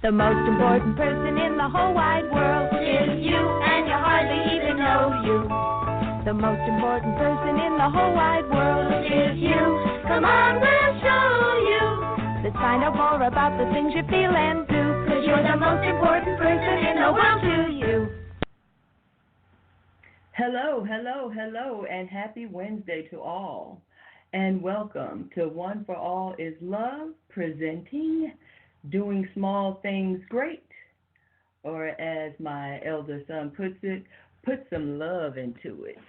The most important person in the whole wide world is you, and you hardly even know you. The most important person in the whole wide world is you. Come on, we'll show you. Let's find out more about the things you feel and do, 'cause you're the most important person in the world to you. Hello, hello, hello, and happy Wednesday to all. And welcome to One4ALLisLove, presenting Doing Small Things Great, or as my elder son puts it, put some love into it.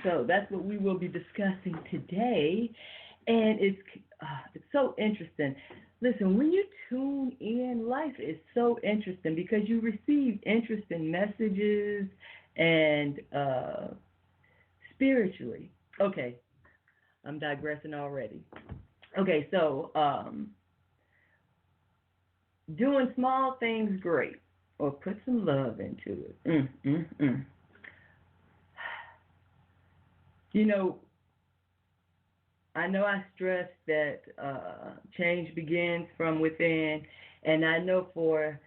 So that's what we will be discussing today, and it's so interesting. Listen, when you tune in, life is so interesting because you receive interesting messages and spiritually. Okay, I'm digressing already. Okay, so doing small things great, or put some love into it. You know, I stress that change begins from within, and I know for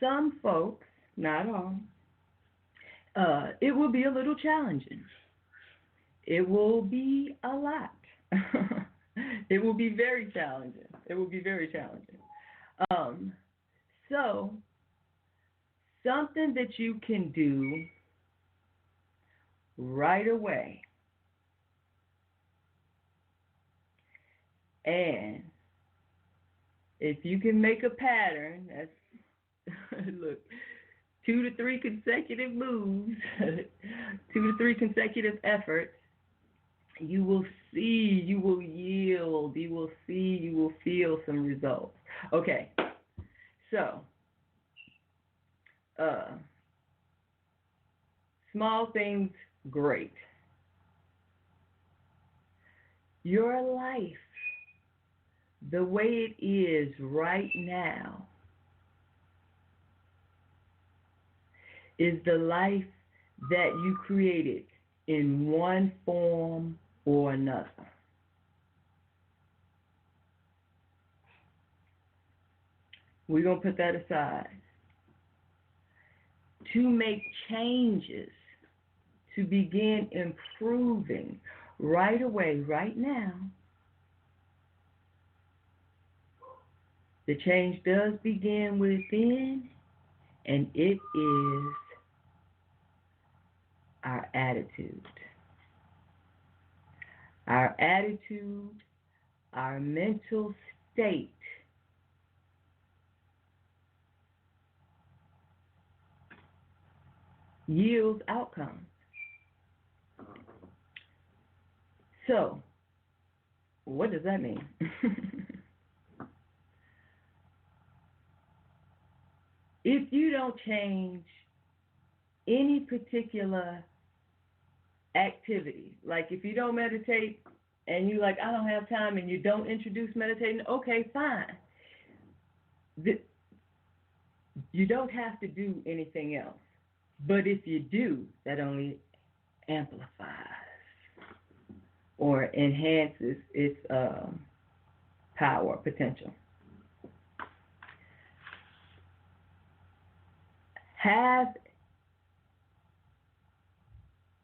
some folks, not all, it will be a little challenging. It will be a lot. It will be very challenging. So, something that you can do right away, and if you can make a pattern, that's, look, 2 to 3 consecutive moves, 2 to 3 consecutive efforts, you will see, you will yield, you will see, you will feel some results. Okay, so, small things, great. Your life, the way it is right now, is the life that you created in one form or another. We're going to put that aside. To make changes, to begin improving right away, right now, the change does begin within, and it is our attitude. Our attitude, our mental state yields outcomes. So, what does that mean? If you don't change any particular activity, like if you don't meditate and you like, I don't have time, and you don't introduce meditating, okay, fine. You don't have to do anything else. But if you do, that only amplifies or enhances its power, potential. Have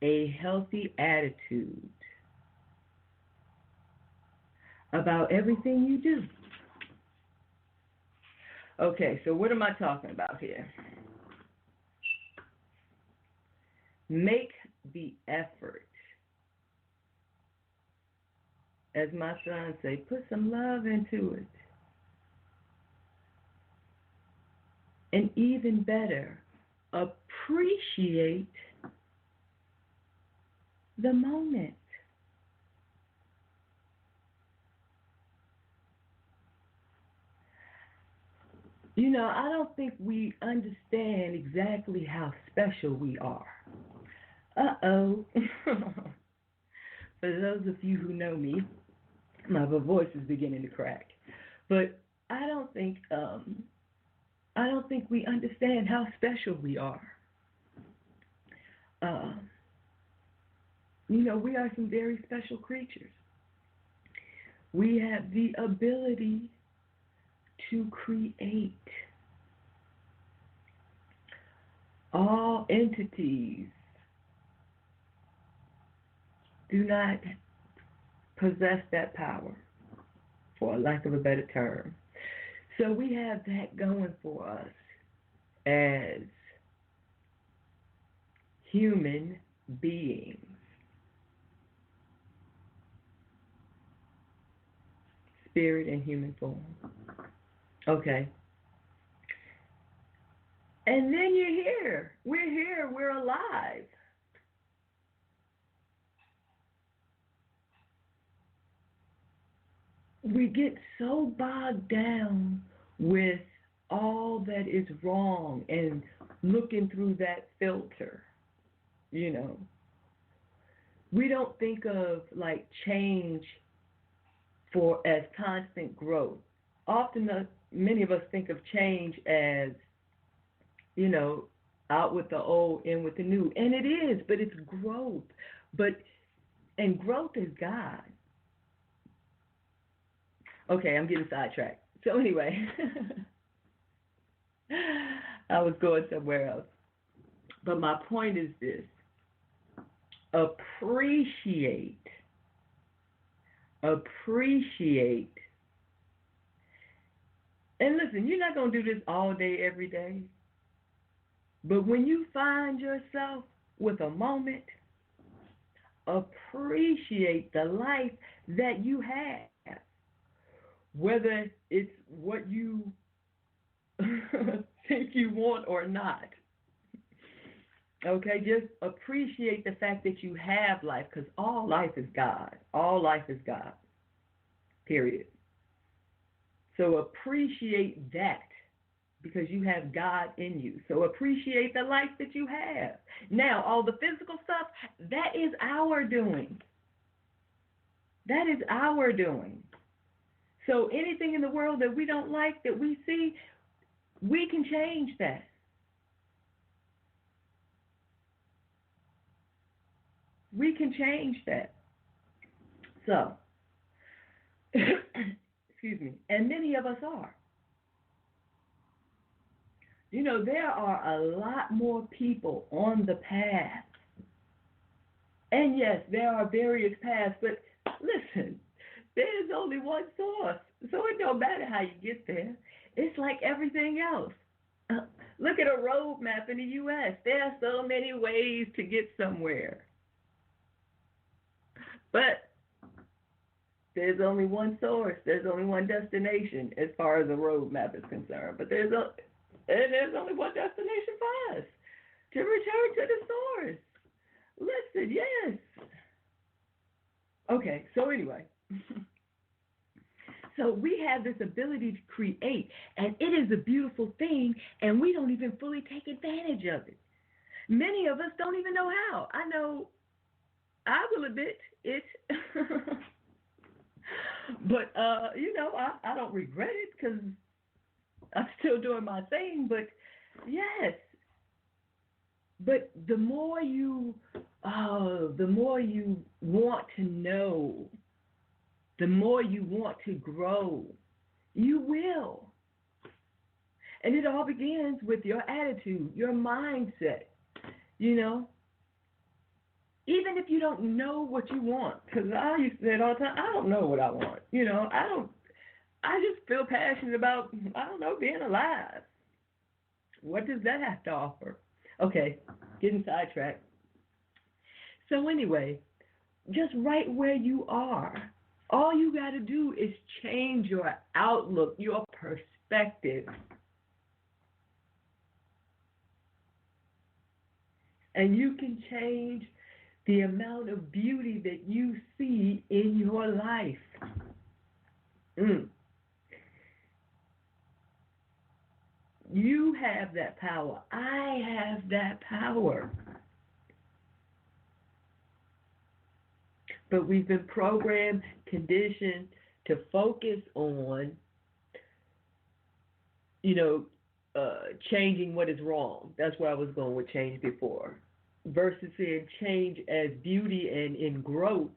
a healthy attitude about everything you do. Okay, so what am I talking about here? Make the effort. As my son say, put some love into it. And even better, appreciate the moment. You know, I don't think we understand exactly how special we are. Uh-oh. For those of you who know me, my voice is beginning to crack. But I don't think we understand how special we are. You know, we are some very special creatures. We have the ability to create All entities do not possess that power, for lack of a better term. So we have that going for us as human beings. Spirit in human form. Okay. And then you're here. We're here. We're alive. We get so bogged down with all that is wrong and looking through that filter, you know. We don't think of like change for as constant growth. Often, many of us think of change as, you know, out with the old, in with the new, and it is, but it's growth. And growth is God. Okay, I'm getting sidetracked. So anyway, I was going somewhere else. But my point is this: appreciate. And listen, you're not going to do this all day, every day. But when you find yourself with a moment, appreciate the life that you have. Whether it's what you think you want or not. Okay, just appreciate the fact that you have life, because all life is God. All life is God. Period. So appreciate that, because you have God in you. So appreciate the life that you have. Now, all the physical stuff, that is our doing. That is our doing. So anything in the world that we don't like, that we see, we can change that. We can change that. So, excuse me, and many of us are. You know, there are a lot more people on the path. And yes, there are various paths, but listen, there's only one source. So it don't matter how you get there. It's like everything else. Look at a road map in the U.S. There are so many ways to get somewhere. But there's only one source. There's only one destination as far as a road map is concerned. But there's only one destination for us, to return to the source. Listen, yes. Okay, so anyway. So we have this ability to create, and it is a beautiful thing, and we don't even fully take advantage of it. Many of us don't even know how. I know I will admit it. But, you know, I don't regret it, because I'm still doing my thing. But, yes. But the more you want to know, the more you want to grow, you will. And it all begins with your attitude, your mindset, you know. Even if you don't know what you want, because I used to say it all the time, I don't know what I want. You know, I just feel passionate about, I don't know, being alive. What does that have to offer? Okay, getting sidetracked. So anyway, just right where you are, all you got to do is change your outlook, your perspective. And you can change the amount of beauty that you see in your life. You have that power. I have that power. But we've been programmed, conditioned to focus on, you know, changing what is wrong. That's where I was going with change before. Versus seeing change as beauty and in growth.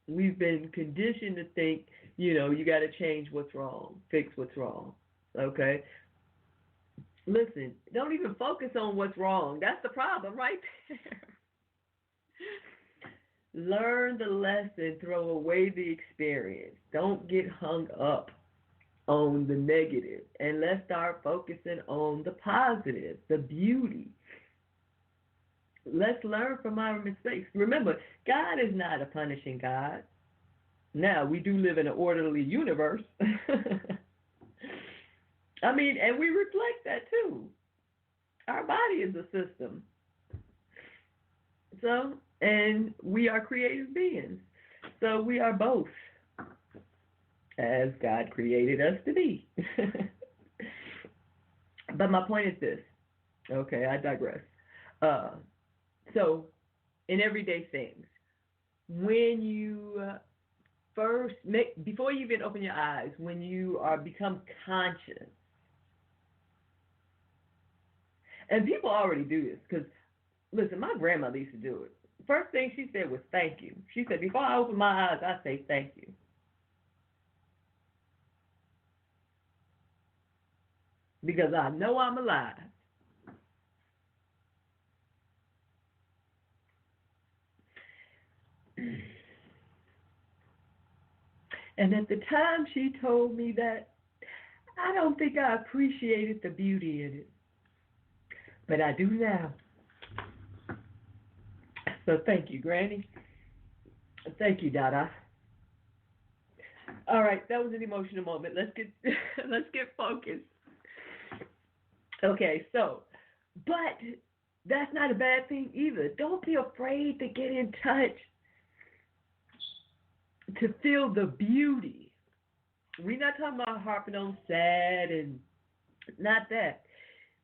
We've been conditioned to think, you know, you got to change what's wrong, fix what's wrong, okay? Listen, don't even focus on what's wrong. That's the problem right there. Learn the lesson, throw away the experience. Don't get hung up on the negative, and let's start focusing on the positive, the beauty. Let's learn from our mistakes. Remember, God is not a punishing God. Now, we do live in an orderly universe. I mean, and we reflect that too. Our body is a system. So, and we are creative beings. So we are both, as God created us to be. But my point is this. Okay, I digress. So, in everyday things, when you first make, before you even open your eyes, when you are become conscious, and people already do this, because, listen, my grandmother used to do it. First thing she said was thank you. She said, before I open my eyes, I say thank you. Because I know I'm alive. And at the time she told me that, I don't think I appreciated the beauty in it. But I do now. So thank you, Granny. Thank you, Dada. All right, that was an emotional moment. Let's get focused. Okay, so, but that's not a bad thing either. Don't be afraid to get in touch, to feel the beauty. We're not talking about harping on sad and not that.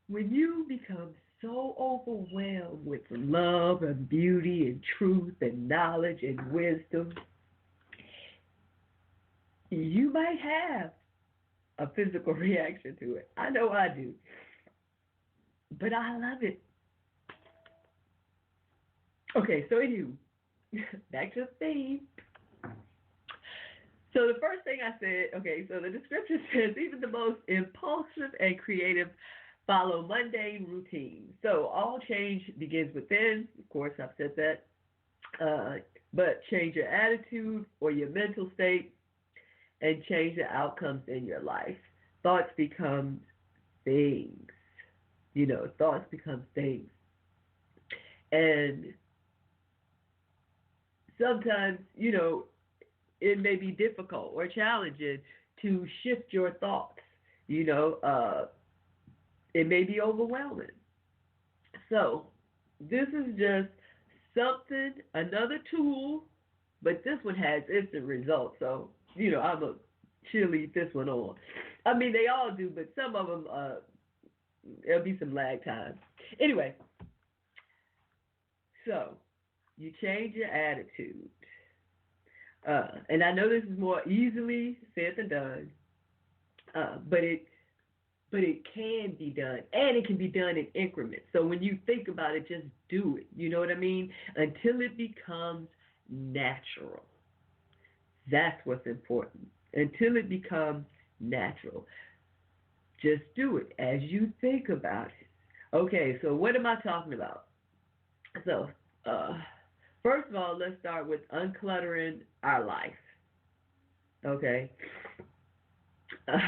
When you become so overwhelmed with love and beauty and truth and knowledge and wisdom, you might have a physical reaction to it. I know I do. But I love it. Okay, so anywho, back to the theme. So the first thing I said, okay, so the description says even the most impulsive and creative follow mundane routines. So all change begins within. Of course, I've said that. But change your attitude or your mental state and change the outcomes in your life. Thoughts become things. Thoughts become things. And sometimes, it may be difficult or challenging to shift your thoughts. It may be overwhelming. So this is just something, another tool, but this one has instant results. So, I'm going to cheerlead this one on. I mean, they all do, but some of them, there'll be some lag time. Anyway, so you change your attitude. And I know this is more easily said than done, but it can be done, and it can be done in increments. So when you think about it, just do it. You know what I mean? Until it becomes natural. That's what's important. Until it becomes natural. Just do it as you think about it. Okay, so what am I talking about? So, first of all, let's start with uncluttering our life. Okay.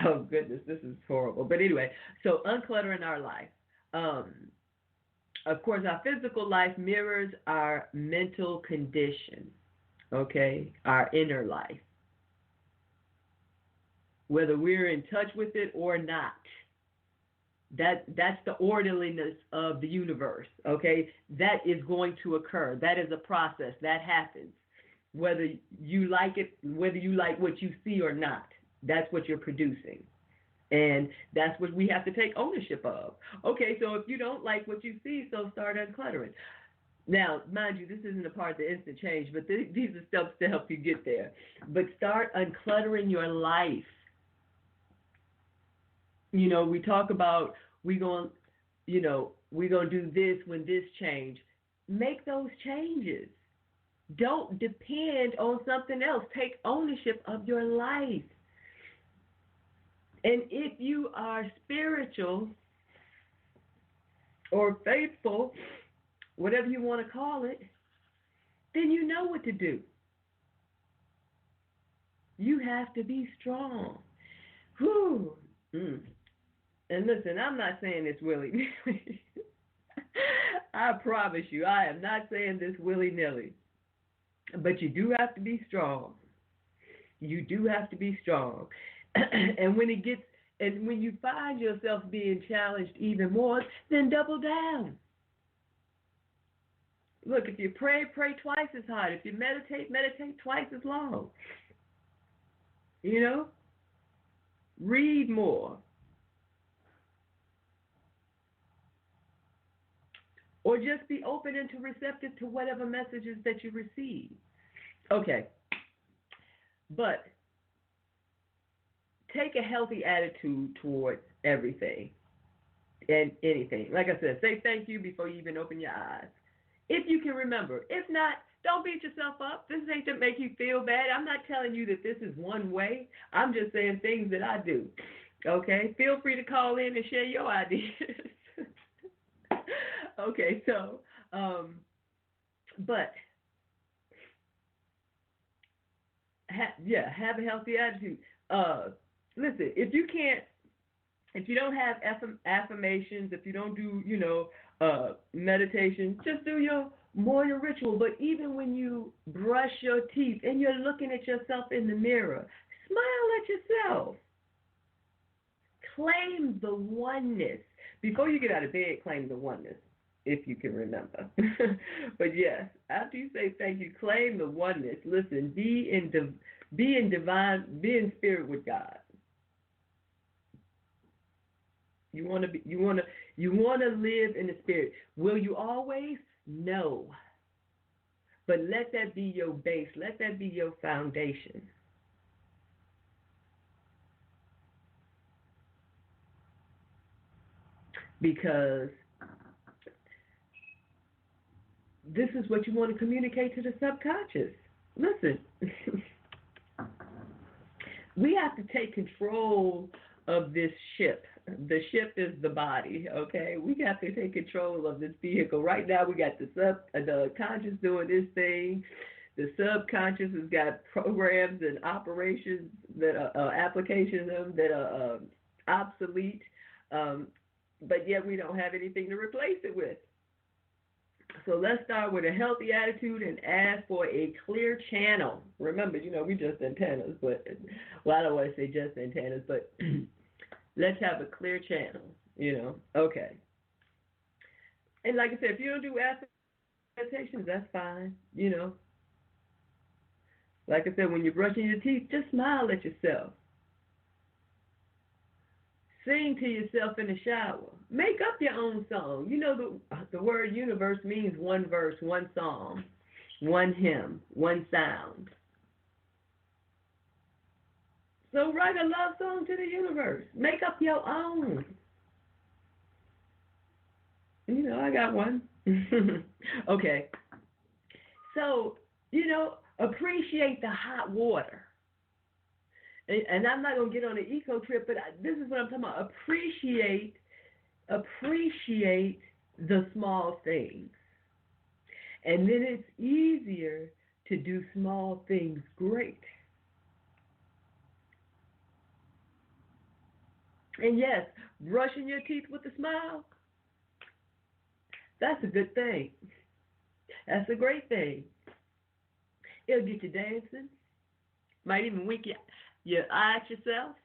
Oh, goodness, this is horrible. But anyway, so uncluttering our life. Of course, our physical life mirrors our mental condition, okay, our inner life, whether we're in touch with it or not. That's the orderliness of the universe, okay? That is going to occur. That is a process. That happens. Whether you like it, whether you like what you see or not, that's what you're producing. And that's what we have to take ownership of. Okay, so if you don't like what you see, so start uncluttering. Now, mind you, this isn't a part of the instant change, but these are steps to help you get there. But start uncluttering your life. We talk about we're going to do this when this change. Make those changes. Don't depend on something else. Take ownership of your life. And if you are spiritual, or faithful, whatever you want to call it, then you know what to do. You have to be strong. Whew. Mm. And listen, I'm not saying this willy-nilly. I promise you, I am not saying this willy-nilly. But you do have to be strong. You do have to be strong. And when you find yourself being challenged even more, then double down. Look, if you pray, pray twice as hard. If you meditate, meditate twice as long. You know? Read more. Or just be open and receptive to whatever messages that you receive. Okay. But take a healthy attitude towards everything and anything. Like I said, say thank you before you even open your eyes. If you can remember. If not, don't beat yourself up. This ain't to make you feel bad. I'm not telling you that this is one way. I'm just saying things that I do. Okay? Feel free to call in and share your ideas. Okay, so, but, have a healthy attitude. Listen, if you don't have affirmations, if you don't do, meditation, just do your morning ritual. But even when you brush your teeth and you're looking at yourself in the mirror, smile at yourself. Claim the oneness. Before you get out of bed, claim the oneness, if you can remember. But yes, after you say thank you, claim the oneness. Listen, be in spirit with God. You want to live in the spirit. Will you always? No. But let that be your base. Let that be your foundation. Because this is what you want to communicate to the subconscious. Listen, we have to take control of this ship. The ship is the body, okay? We have to take control of this vehicle. Right now we got the conscious doing this thing. The subconscious has got programs and operations that are applications of that are obsolete, but yet we don't have anything to replace it with. So let's start with a healthy attitude and ask for a clear channel. Remember, we just antennas, but, well, I don't want to say just antennas, but let's have a clear channel, Okay. And like I said, if you don't do affirmations, that's fine, Like I said, when you're brushing your teeth, just smile at yourself. Sing to yourself in the shower. Make up your own song. The word universe means one verse, one song, one hymn, one sound. So write a love song to the universe. Make up your own. I got one. Okay. So, appreciate the hot water. And I'm not going to get on an eco trip, but this is what I'm talking about. Appreciate the small things. And then it's easier to do small things great. And yes, brushing your teeth with a smile, that's a good thing. That's a great thing. It'll get you dancing. Might even wink your eye at yourself.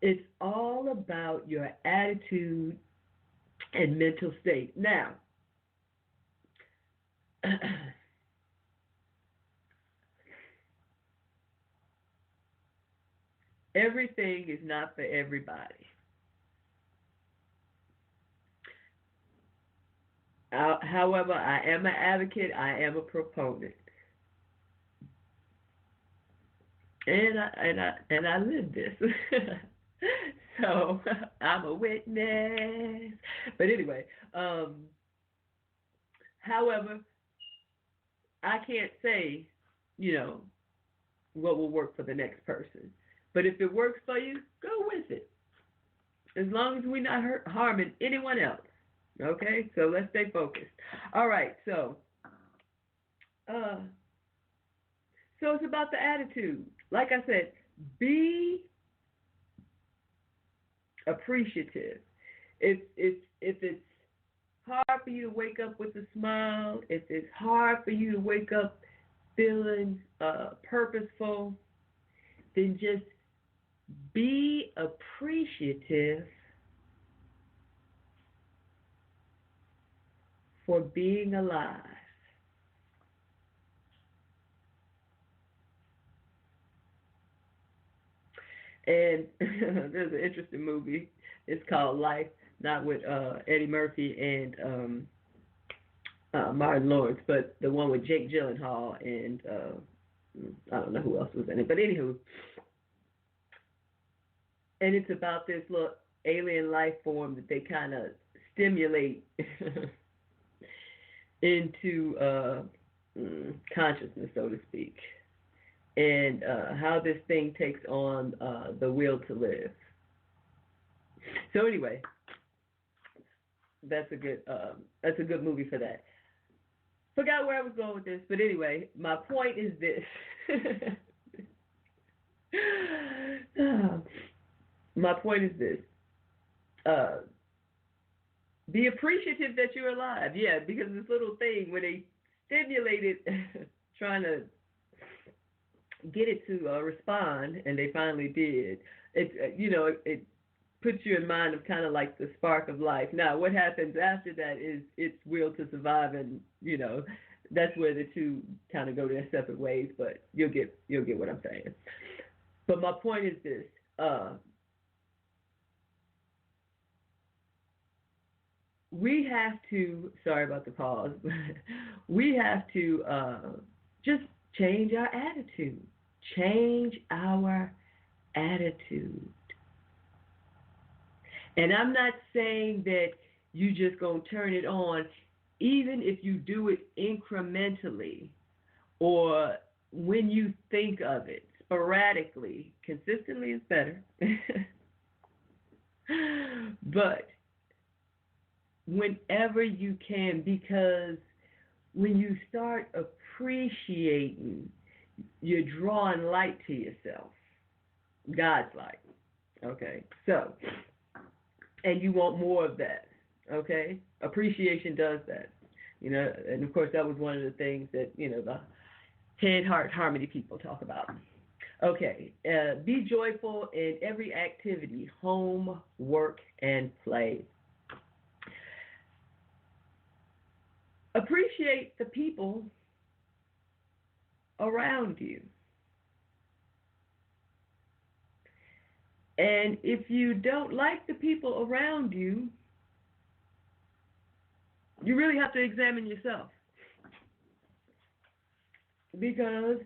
It's all about your attitude and mental state. Now, everything is not for everybody. However, I am an advocate. I am a proponent, and I live this. So I'm a witness. But anyway, however, I can't say, what will work for the next person. But if it works for you, go with it. as long as we're not harming anyone else. Okay, so let's stay focused. All right, so it's about the attitude. Like I said, be appreciative. If it's hard for you to wake up with a smile, if it's hard for you to wake up feeling purposeful, then just be appreciative for being alive. And there's an interesting movie. It's called Life, not with Eddie Murphy and Martin Lawrence, but the one with Jake Gyllenhaal and I don't know who else was in it. But anywho, and it's about this little alien life form that they kind of stimulate into consciousness, so to speak, and how this thing takes on the will to live. So anyway, that's a good movie for that. Forgot where I was going with this, but anyway, my point is this. My point is this. Be appreciative that you're alive. Yeah, because this little thing, when they stimulated trying to get it to respond, and they finally did, it puts you in mind of kind of like the spark of life. Now, what happens after that is its will to survive, and that's where the two kind of go their separate ways. But you'll get what I'm saying. But my point is this: we have to. Sorry about the pause. We have to just change our attitude. Change our attitude. And I'm not saying that you just going to turn it on, even if you do it incrementally or when you think of it sporadically. Consistently is better. But whenever you can, because when you start appreciating, you're drawing light to yourself. God's light. Okay? So, and you want more of that. Okay? Appreciation does that. And of course that was one of the things that, the head, heart, harmony people talk about. Okay. Be joyful in every activity, home, work, and play. Appreciate the people around you. And if you don't like the people around you, you really have to examine yourself. Because,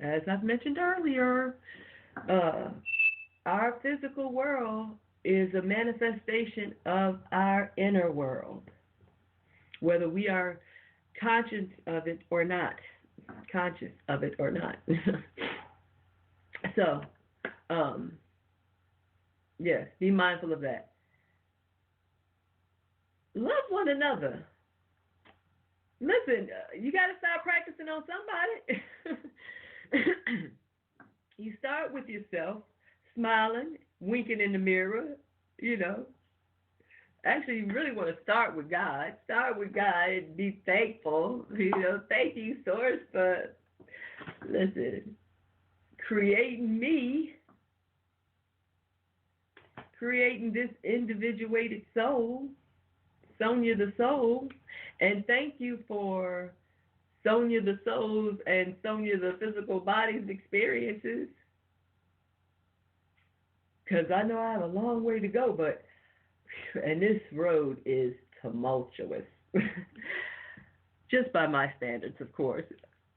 as I've mentioned earlier, our physical world is a manifestation of our inner world, whether we are conscious of it or not. So, yes, be mindful of that. Love one another. Listen, you got to start practicing on somebody. You start with yourself, smiling, winking in the mirror, Actually, you really want to start with God. Start with God and be thankful. Thank you, Source, for, creating me, creating this individuated soul, Sonia the soul, and thank you for Sonia the soul's and Sonia the physical body's experiences. Because I know I have a long way to go, and this road is tumultuous, just by my standards, of course.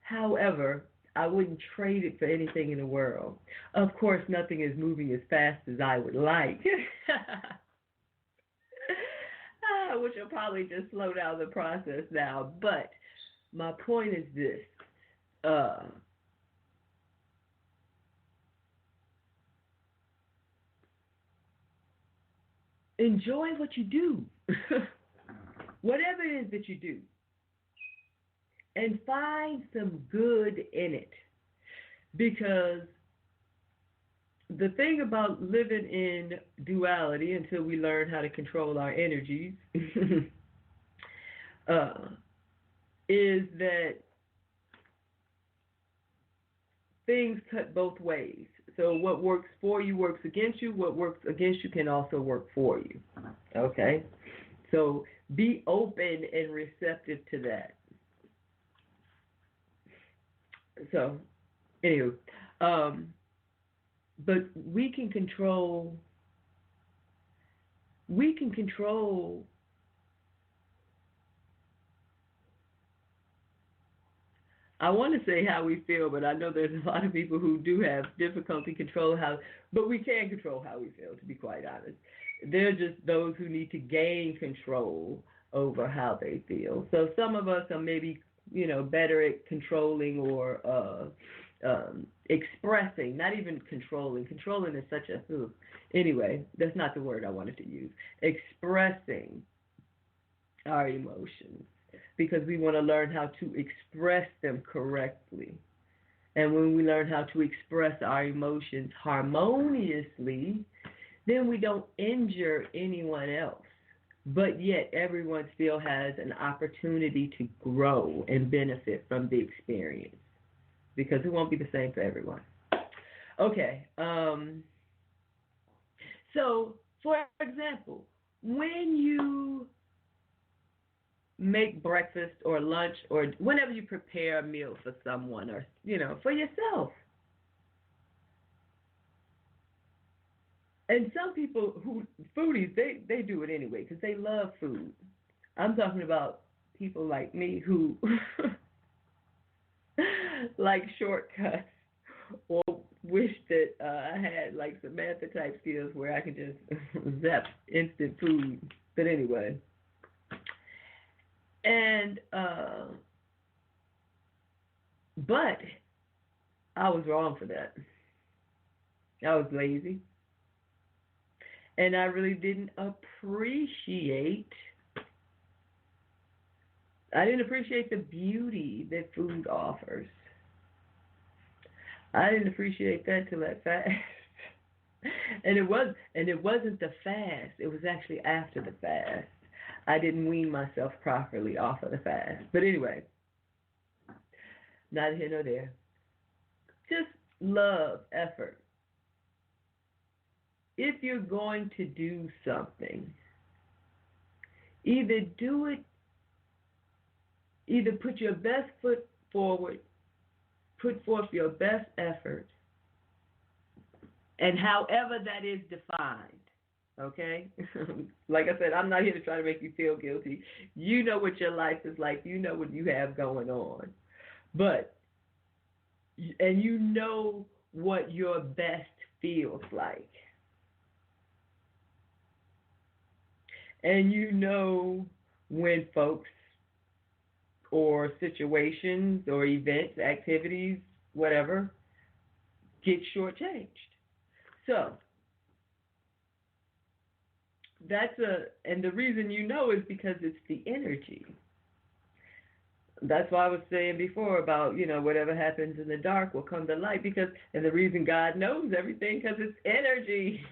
However, I wouldn't trade it for anything in the world. Of course, nothing is moving as fast as I would like, which will probably just slow down the process now. But my point is this. enjoy what you do, whatever it is that you do, and find some good in it. Because the thing about living in duality until we learn how to control our energies is that things cut both ways. So what works for you works against you. What works against you can also work for you. Okay? So be open and receptive to that. So, anywho, but we can control I want to say how we feel, but I know there's a lot of people who do have difficulty controlling but we can control how we feel, to be quite honest. They're just those who need to gain control over how they feel. So some of us are maybe, better at controlling or expressing, not even controlling. Controlling is such a, anyway, that's not the word I wanted to use. Expressing our emotions, because we want to learn how to express them correctly. And when we learn how to express our emotions harmoniously, then we don't injure anyone else. But yet everyone still has an opportunity to grow and benefit from the experience, because it won't be the same for everyone. Okay. So, for example, when you make breakfast or lunch or whenever you prepare a meal for someone or, for yourself. And some people foodies, they do it anyway because they love food. I'm talking about people like me who like shortcuts or wish that I had like Samantha type skills where I could just zap instant food. But anyway. And, but I was wrong for that. I was lazy. And I really didn't appreciate the beauty that food offers. I didn't appreciate that till that fast. And it wasn't the fast. It was actually after the fast. I didn't wean myself properly off of the fast. But anyway, neither here nor there. Just love, effort. If you're going to do something, either put your best foot forward, put forth your best effort, and however that is defined. Okay? Like I said, I'm not here to try to make you feel guilty. You know what your life is like. You know what you have going on. And you know what your best feels like. And you know when folks or situations or events, activities, whatever, get shortchanged. So, and the reason you know is because it's the energy. That's why I was saying before about, whatever happens in the dark will come to light, and the reason God knows everything, because it's energy.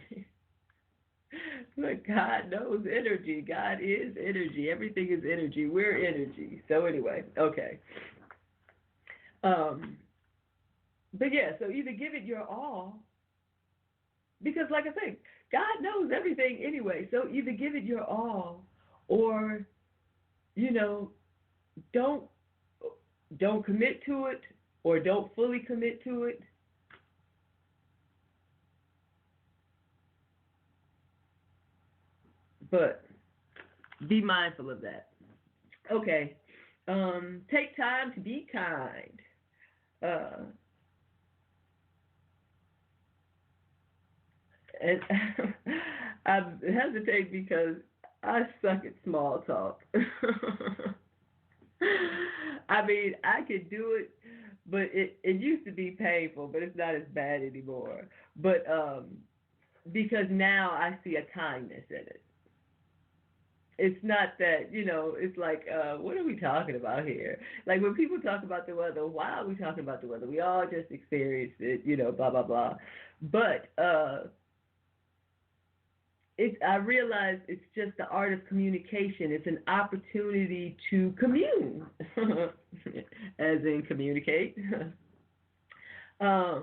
But God knows energy. God is energy. Everything is energy. We're energy. So anyway, okay. But yeah, so either give it your all, because like I say, God knows everything anyway. So either give it your all, or, don't commit to it, or don't fully commit to it. But be mindful of that. Okay. Take time to be kind. And I hesitate because I suck at small talk. I mean, I could do it, but it used to be painful, but it's not as bad anymore. But because now I see a kindness in it. it's not that, it's like, what are we talking about here? Like when people talk about the weather, why are we talking about the weather? We all just experienced it, blah, blah, blah. But I realize it's just the art of communication. It's an opportunity to commune, as in communicate. Yeah,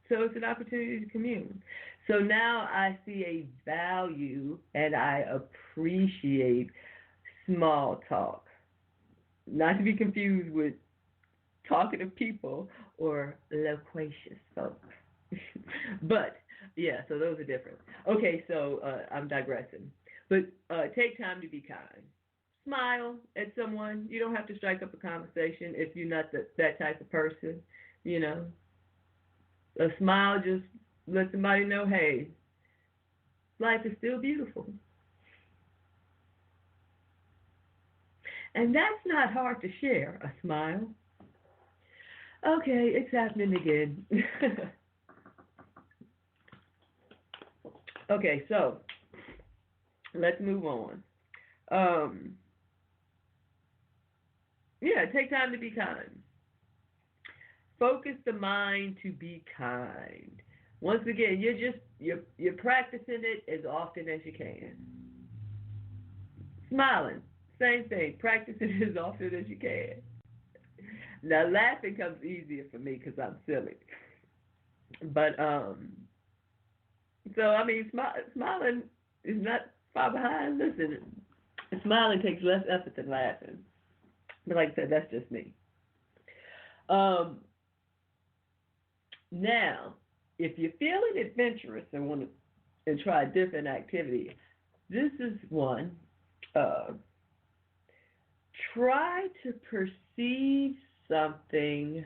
so it's an opportunity to commune. So now I see a value and I appreciate small talk. Not to be confused with talkative people or loquacious folks. But, yeah, so those are different. Okay, so I'm digressing. But take time to be kind. Smile at someone. You don't have to strike up a conversation if you're not that type of person, A smile just let somebody know, hey, life is still beautiful. And that's not hard to share, a smile. Okay, it's happening again. Okay, so let's move on. Yeah, take time to be kind. Focus the mind to be kind. Once again, you're practicing it as often as you can. Smiling, same thing. Practice it as often as you can. Now, laughing comes easier for me because I'm silly. But so I mean, smiling is not far behind. Listen, smiling takes less effort than laughing. But like I said, that's just me. Now, if you're feeling adventurous and want to try a different activity, this is one. Try to perceive something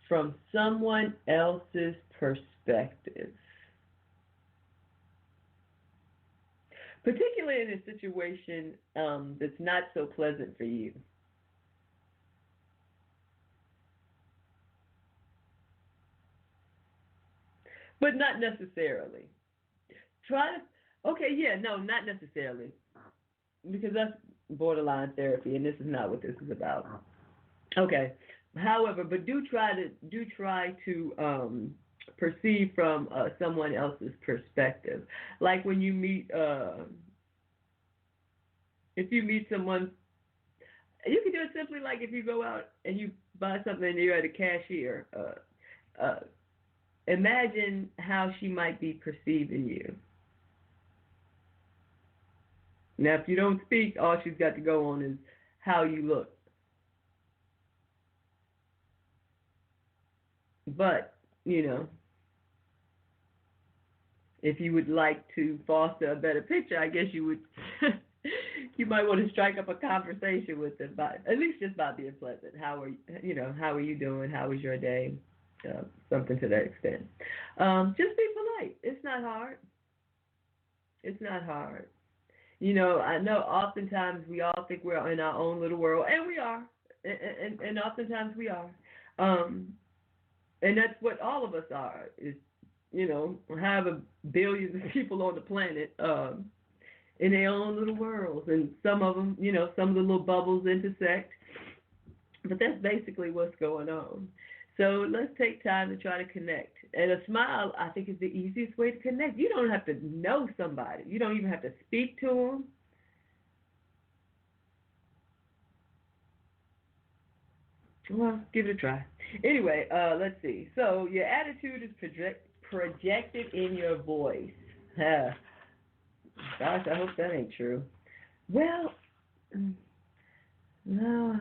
from someone else's perspective, particularly in a situation that's not so pleasant for you. But not necessarily. Not necessarily. Because that's borderline therapy, and this is not what this is about. Okay. However, but do try to perceive from someone else's perspective. Like when you meet, if you meet someone, you can do it simply like if you go out and you buy something and you're at a cashier. Imagine how she might be perceiving you. Now, if you don't speak, all she's got to go on is how you look. But, if you would like to foster a better picture, I guess you would, you might want to strike up a conversation with them, at least just by being pleasant. How are you doing? How was your day? Something to that extent. Just be polite. It's not hard. It's not hard. I know oftentimes we all think we're in our own little world, and we are, and oftentimes we are. And that's what all of us are, is, however billions of people on the planet in their own little worlds. And some of them, some of the little bubbles intersect. But that's basically what's going on. So let's take time to try to connect. And a smile, I think, is the easiest way to connect. You don't have to know somebody. You don't even have to speak to them. Well, give it a try. Anyway, let's see. So your attitude is projected in your voice. Gosh, I hope that ain't true. Well, no.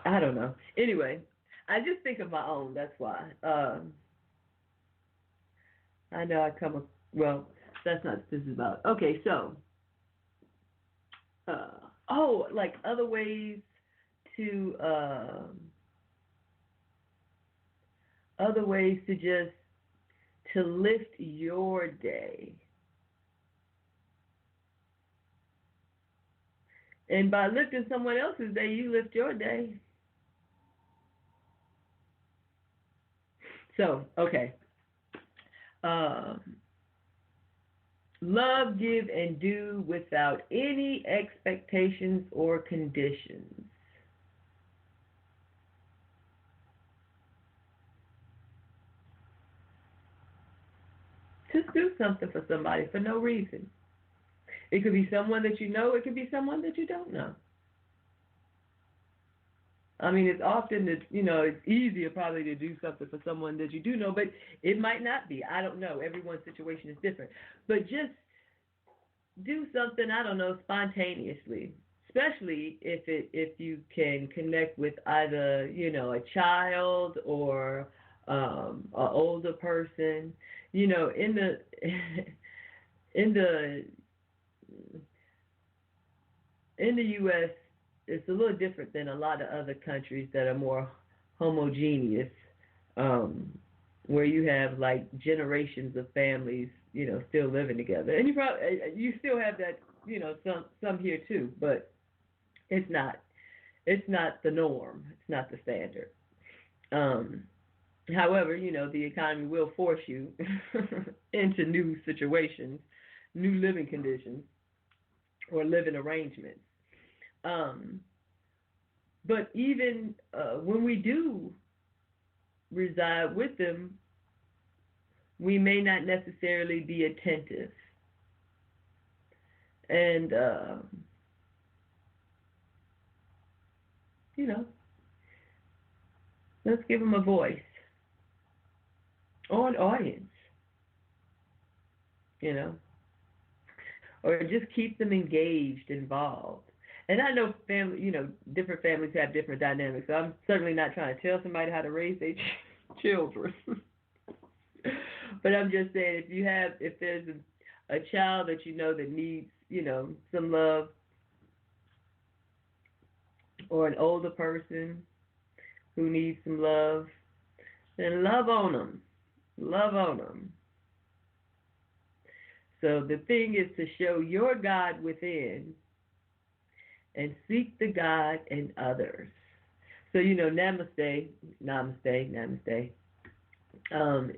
I don't know. Anyway, I just think of my own. That's why. I know that's not what this is about. Okay, so, like other ways to just to lift your day. And by lifting someone else's day, you lift your day. So, okay. Love, give, and do without any expectations or conditions. Just do something for somebody for no reason. It could be someone that you know. It could be someone that you don't know. I mean, it's often that, it's easier probably to do something for someone that you do know, but it might not be. I don't know. Everyone's situation is different. But just do something, I don't know, spontaneously, especially if you can connect with either, a child or an older person. In the in the in the U.S., it's a little different than a lot of other countries that are more homogeneous, where you have like generations of families, still living together, and you still have that, some here too, but it's not the norm, it's not the standard. However, the economy will force you into new situations, new living conditions, or living arrangements. But even when we do reside with them, we may not necessarily be attentive. And, let's give them a voice or an audience, or just keep them engaged, involved. And I know different families have different dynamics. So I'm certainly not trying to tell somebody how to raise their children. But I'm just saying, if there's a child that that needs, some love, or an older person who needs some love, then love on them. Love on them. So the thing is to show your God within and seek the God in others. So, namaste,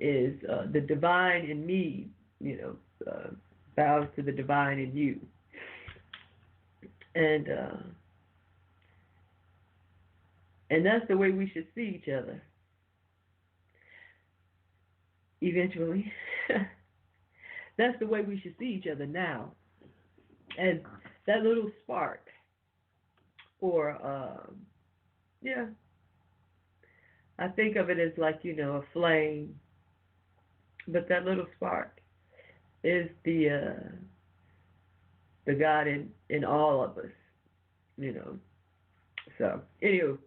is the divine in me, bows to the divine in you. And that's the way we should see each other. Eventually. That's the way we should see each other now. And that little spark, or, I think of it as like, a flame. But that little spark is the God in all of us, So, anywho,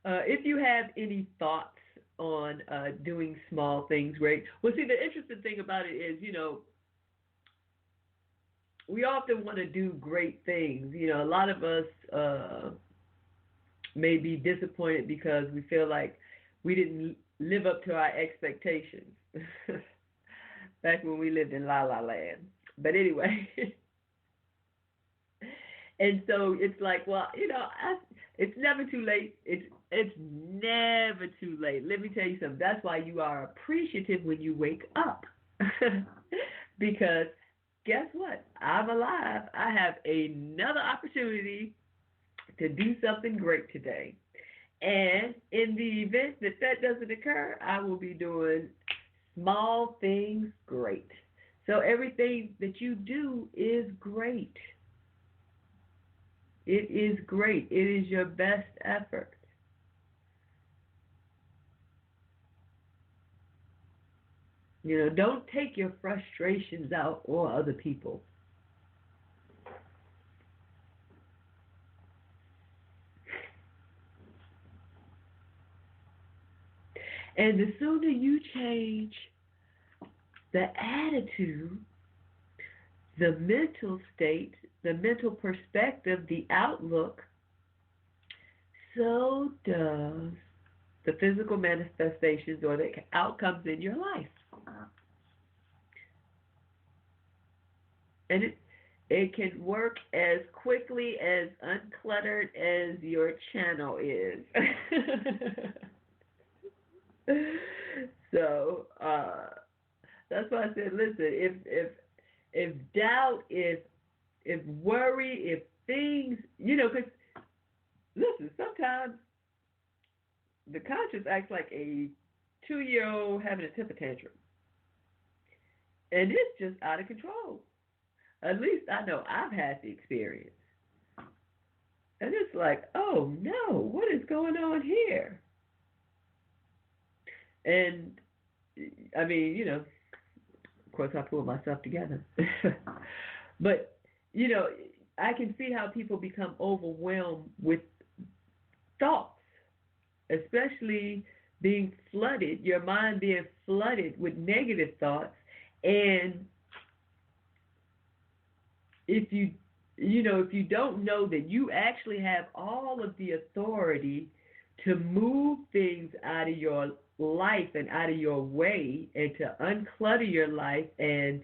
if you have any thoughts on doing small things great, well, see, the interesting thing about it is, we often want to do great things. A lot of us may be disappointed because we feel like we didn't live up to our expectations back when we lived in La La Land. But anyway, and so it's like, well, it's never too late. It's never too late. Let me tell you something. That's why you are appreciative when you wake up. Because guess what? I'm alive. I have another opportunity to do something great today. And in the event that doesn't occur, I will be doing small things great. So everything that you do is great. It is great. It is your best effort. Don't take your frustrations out on other people. And the sooner you change the attitude, the mental state, the mental perspective, the outlook, so does the physical manifestations or the outcomes in your life. And it can work as quickly as uncluttered as your channel is. So That's why I said, listen, if doubt, if worry, if things, because listen, sometimes the conscience acts like a 2-year-old having a temper tantrum, and it's just out of control. At least I know I've had the experience, and it's like, oh no, what is going on here? And I mean, of course, I pull myself together. But, I can see how people become overwhelmed with thoughts, especially being flooded, your mind being flooded with negative thoughts. And if you don't know that you actually have all of the authority to move things out of your life and out of your way, and to unclutter your life, and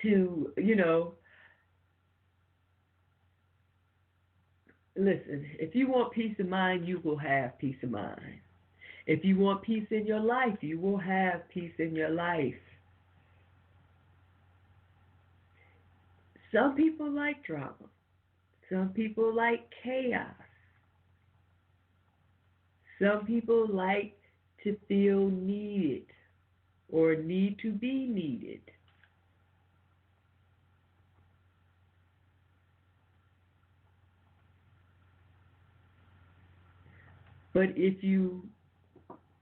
to, listen, if you want peace of mind, you will have peace of mind. If you want peace in your life, you will have peace in your life. Some people like drama. Some people like chaos. Some people like to feel needed or need to be needed. But if you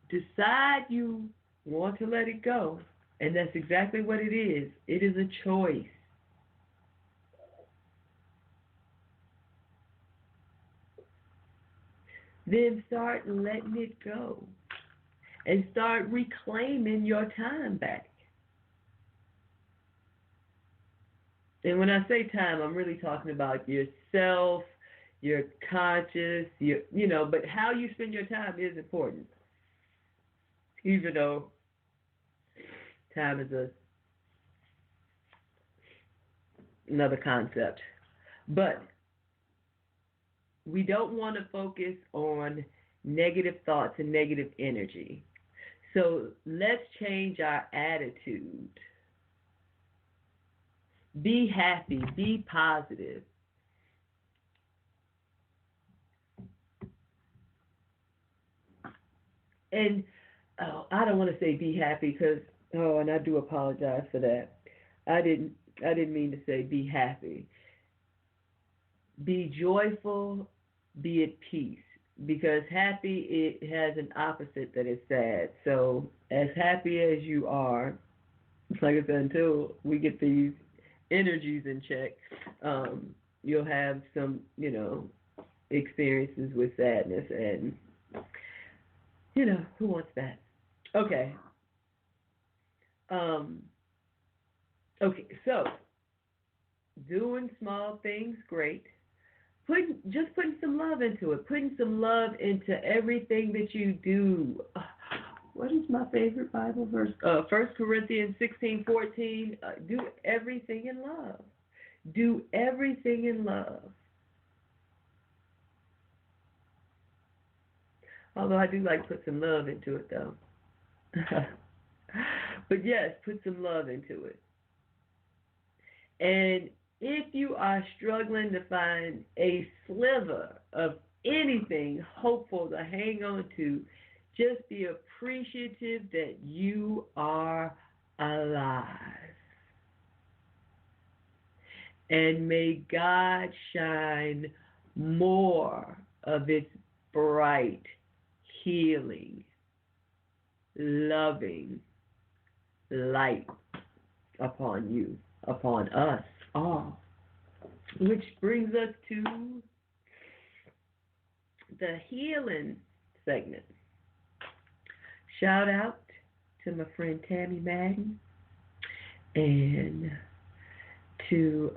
decide you want to let it go, and that's exactly what it is a choice. Then start letting it go and start reclaiming your time back. And when I say time, I'm really talking about yourself, your conscious, but how you spend your time is important. Even though time is another concept. But we don't want to focus on negative thoughts and negative energy. So let's change our attitude. Be happy, be positive. And I don't want to say be happy because, and I do apologize for that. I didn't mean to say be happy. Be joyful, be at peace. Because happy, it has an opposite that is sad. So as happy as you are, like I said, until we get these energies in check, you'll have some, experiences with sadness, and who wants that? Okay. Okay, so doing small things, great. Just putting some love into it. Putting some love into everything that you do. What is my favorite Bible verse? 1 Corinthians 16:14. Do everything in love. Do everything in love. Although I do like to put some love into it, though. But yes, put some love into it. And if you are struggling to find a sliver of anything hopeful to hang on to, just be appreciative that you are alive. And may God shine more of its bright, healing, loving light upon you, upon us all. Which brings us to the healing segment. Shout out to my friend Tammy Madden and to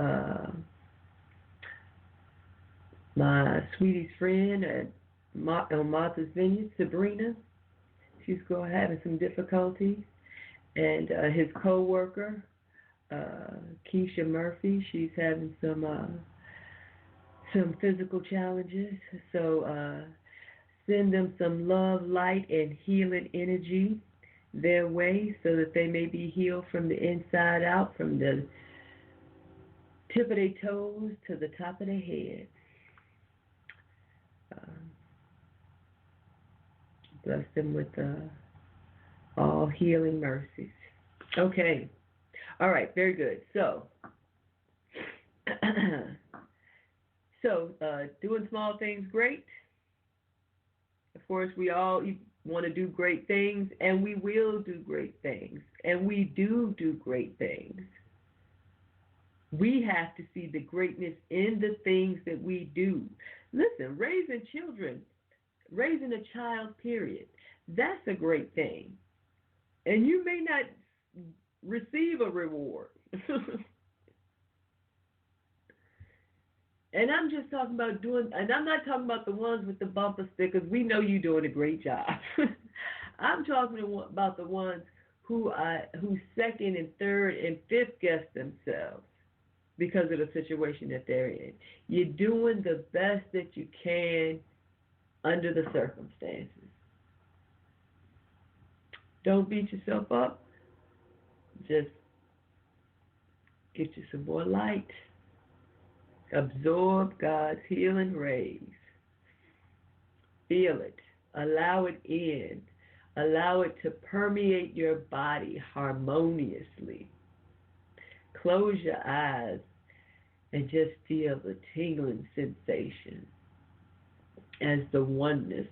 my sweetie's friend at Martha's Vineyard, Sabrina. She's having some difficulties. And his co-worker, Keisha Murphy, she's having some physical challenges. So send them some love, light, and healing energy. their way so that they may be healed from the inside out, from the tip of their toes to the top of their head. Bless them with all healing mercies. Okay. All right. Very good. So, doing small things great. Of course, we all want to do great things, and we will do great things, and we do great things. We have to see the greatness in the things that we do. Listen, raising children, raising a child, period, that's a great thing. And you may not receive a reward. And I'm just talking about and I'm not talking about the ones with the bumper stickers. We know you're doing a great job. I'm talking about the ones who second and third and fifth guess themselves because of the situation that they're in. You're doing the best that you can under the circumstances. Don't beat yourself up. Just get you some more light. Absorb God's healing rays. Feel it. Allow it in. Allow it to permeate your body harmoniously. Close your eyes and just feel the tingling sensation as the oneness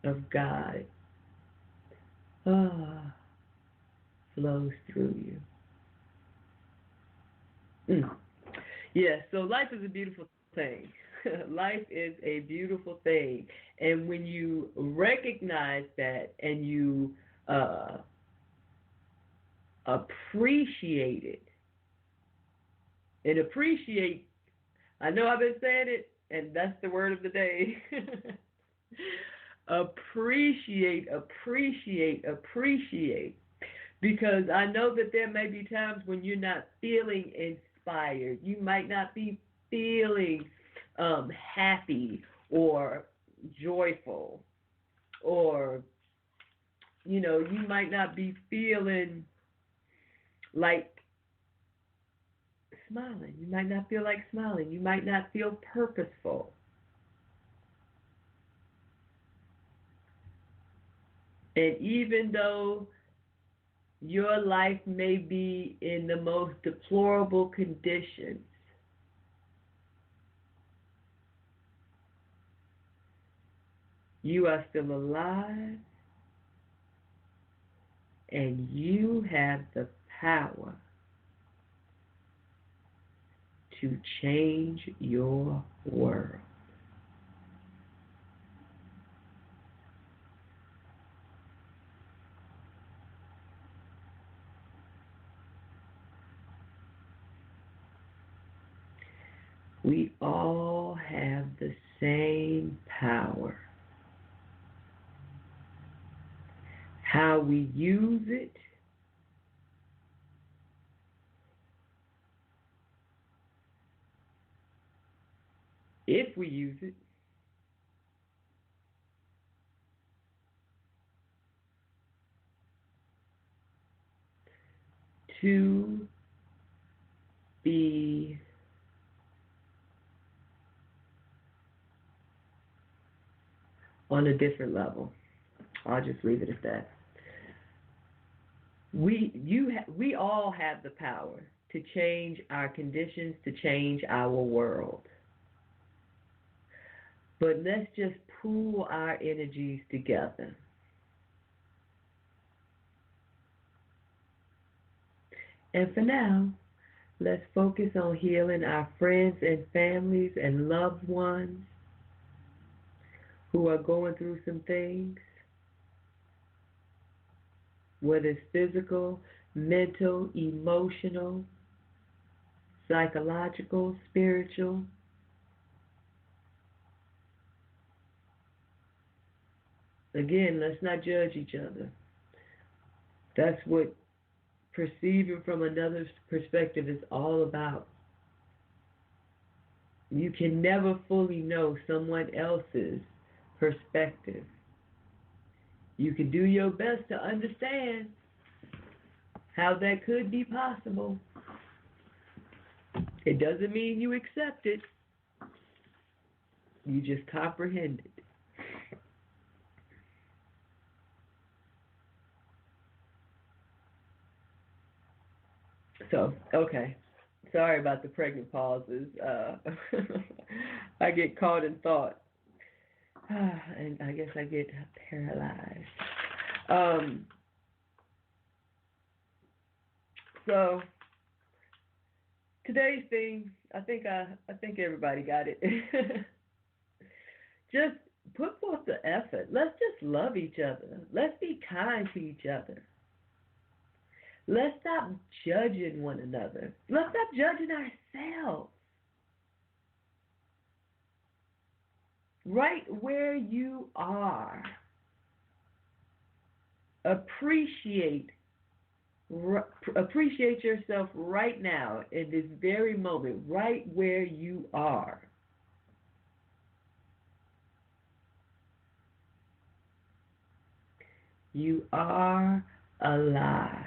of God flows through you. Yeah, so life is a beautiful thing. Life is a beautiful thing. And when you recognize that and you appreciate it, and appreciate, I know I've been saying it, and that's the word of the day. Appreciate. Because I know that there may be times when you're not feeling inspired. You might not be feeling happy or joyful, or you might not be feeling like smiling. You might not feel like smiling. You might not feel purposeful. And even though your life may be in the most deplorable conditions, you are still alive, and you have the power to change your world. We all have the same power. How we use it if we use it to be on a different level. I'll just leave it at that. We all have the power to change our conditions, to change our world. But let's just pool our energies together. And for now, let's focus on healing our friends and families and loved ones who are going through some things, whether it's physical, mental, emotional, psychological, spiritual. Again, let's not judge each other. That's what perceiving from another's perspective is all about. You can never fully know someone else's perspective. You can do your best to understand how that could be possible. It doesn't mean you accept it. You just comprehend it. So, okay. Sorry about the pregnant pauses. I get caught in thought. And I guess I get paralyzed. So today's theme, I think everybody got it. Just put forth the effort. Let's just love each other. Let's be kind to each other. Let's stop judging one another. Let's stop judging ourselves. Right where you are. Appreciate yourself right now, in this very moment, right where you are. You are alive.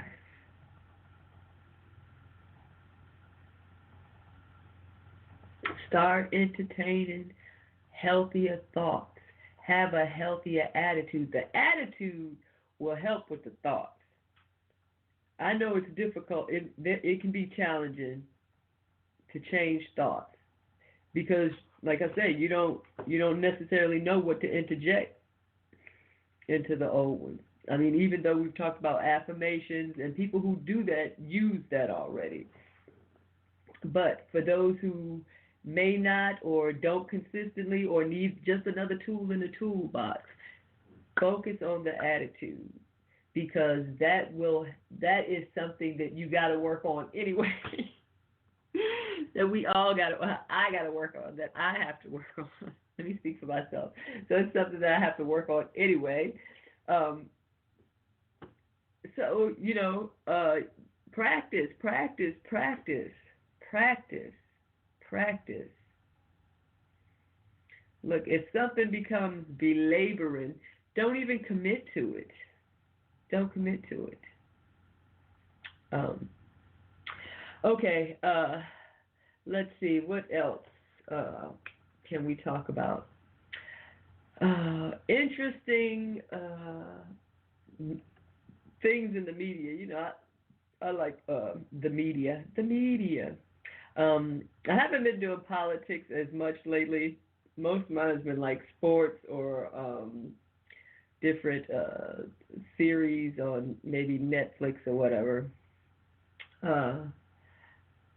Start entertaining healthier thoughts. Have a healthier attitude. The attitude will help with the thoughts. I know it's difficult. It can be challenging to change thoughts because, like I said, you don't necessarily know what to interject into the old ones. I mean, even though we've talked about affirmations, and people who do that use that already. But for those who may not, or don't consistently, or need just another tool in the toolbox, focus on the attitude, because that is something that you got to work on anyway. That we all I got to work on, that I have to work on. Let me speak for myself. So it's something that I have to work on anyway. So, practice. Look, if something becomes belaboring, don't even commit to it. Don't commit to it. Okay, let's see, what else can we talk about? Interesting things in the media. I like the media. I haven't been doing politics as much lately. Most of mine has been like sports or different series on maybe Netflix or whatever.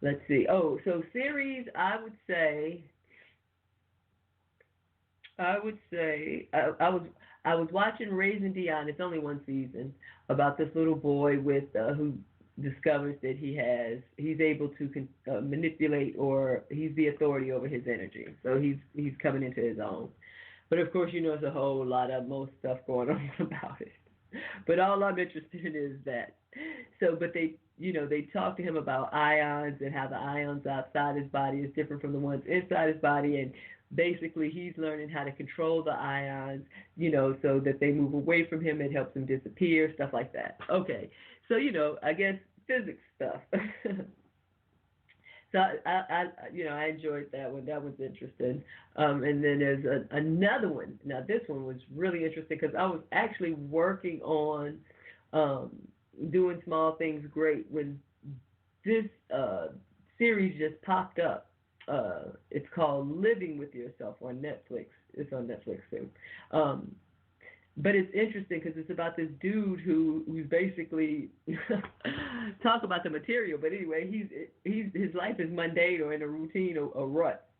Let's see. Oh, so series, I would say I was watching Raising Dion. It's only one season, about this little boy with who discovers that he's able to manipulate, or he's the authority over his energy. So he's coming into his own. But of course, there's a whole lot of most stuff going on about it. But all I'm interested in is that. So, but they talk to him about ions and how the ions outside his body is different from the ones inside his body, and basically he's learning how to control the ions, so that they move away from him. It helps him disappear, stuff like that. Okay, so I guess physics stuff. So I enjoyed that one. That was interesting. And then there's another one. Now this one was really interesting because I was actually working on doing small things great when this series just popped up. It's called Living with Yourself on Netflix. It's on Netflix too. But it's interesting because it's about this dude who's basically talk about the material. But anyway, his life is mundane, or in a routine, or a rut,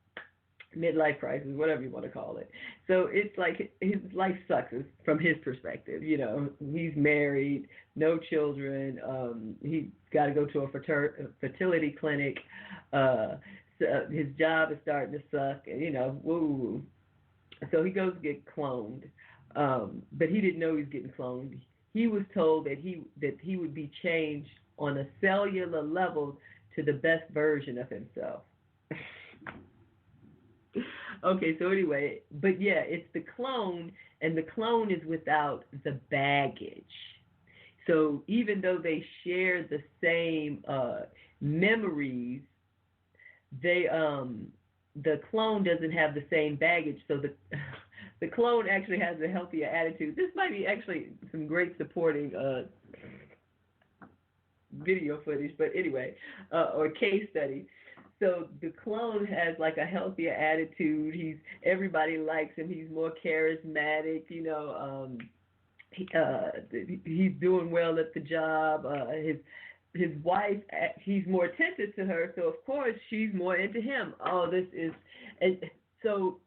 midlife crisis, whatever you want to call it. So it's like his life sucks from his perspective. He's married, no children. He's got to go to a fertility clinic. So his job is starting to suck. Woo. So he goes to get cloned. But he didn't know he was getting cloned. He was told that he would be changed on a cellular level to the best version of himself. Okay, so anyway, but yeah, it's the clone and the clone is without the baggage. So even though they share the same memories, they the clone doesn't have the same baggage. So the the clone actually has a healthier attitude. This might be actually some great supporting video footage, but anyway, or case study. So the clone has like a healthier attitude. Everybody likes him. He's more charismatic. He's doing well at the job. His wife, he's more attentive to her, so of course she's more into him. And so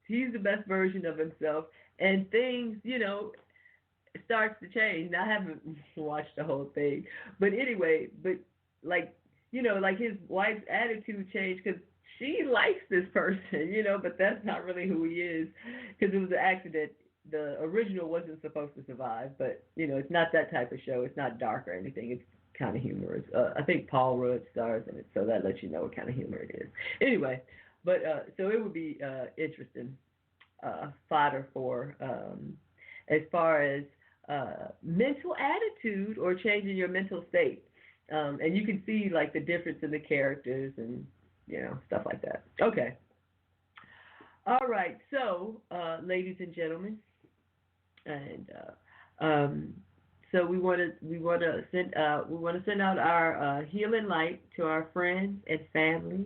he's the best version of himself, and things, starts to change. Now, I haven't watched the whole thing, but anyway, like his wife's attitude changed because she likes this person, but that's not really who he is because it was an accident. The original wasn't supposed to survive, but it's not that type of show. It's not dark or anything. It's kind of humorous. I think Paul Rudd stars in it, so that lets you know what kind of humor it is. Anyway, but so it would be interesting fodder for as far as mental attitude or changing your mental state. And you can see like the difference in the characters and stuff like that. Okay. All right. So, ladies and gentlemen, and so we want to send out our healing light to our friends and family.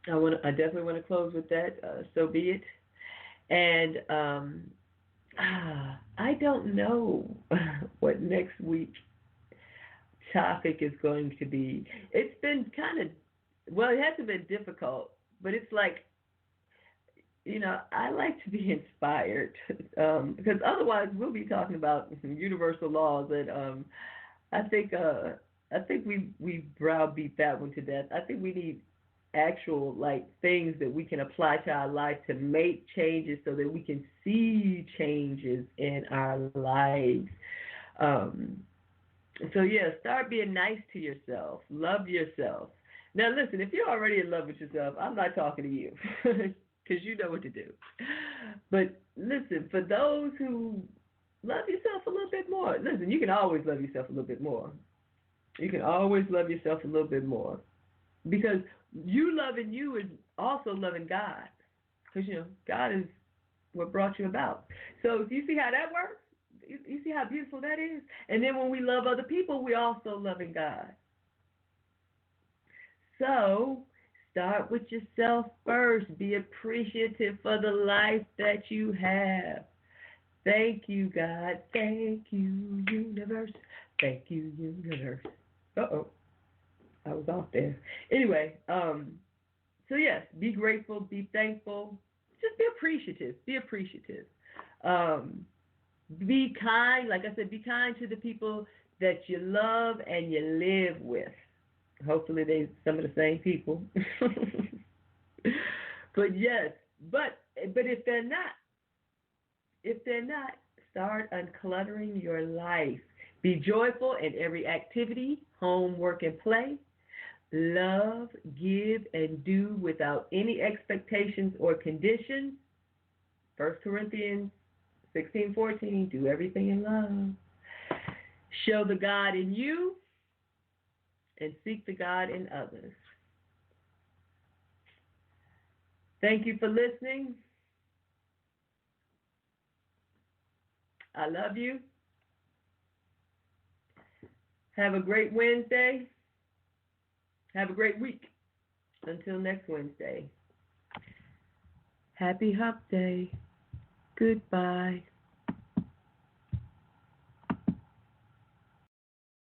I definitely want to close with that. So be it. And I don't know what next week's topic is going to be. It's been it hasn't been difficult, but it's like, I like to be inspired because otherwise we'll be talking about universal laws, and I think we browbeat that one to death. I think we need actual things that we can apply to our life to make changes so that we can see changes in our lives. So yeah, start being nice to yourself. Love yourself. Now listen, if you're already in love with yourself, I'm not talking to you because you know what to do. But listen, for those who love yourself a little bit more, listen, you can always love yourself a little bit more. You can always love yourself a little bit more because you loving you is also loving God, because God is what brought you about. So you see how that works? You see how beautiful that is? And then when we love other people, we also loving God. So start with yourself first. Be appreciative for the life that you have. Thank you, God. Thank you, universe. Thank you, universe. Uh-oh. I was off there. Anyway, so yes, be grateful, be thankful, just be appreciative. Be appreciative. Be kind. Like I said, be kind to the people that you love and you live with. Hopefully they're some of the same people. But yes, but if they're not, start uncluttering your life. Be joyful in every activity, home, work, and play. Love, give, and do without any expectations or conditions. 1 Corinthians 16:14, do everything in love. Show the God in you and seek the God in others. Thank you for listening. I love you. Have a great Wednesday. Have a great week. Until next Wednesday. Happy Hump Day. Goodbye.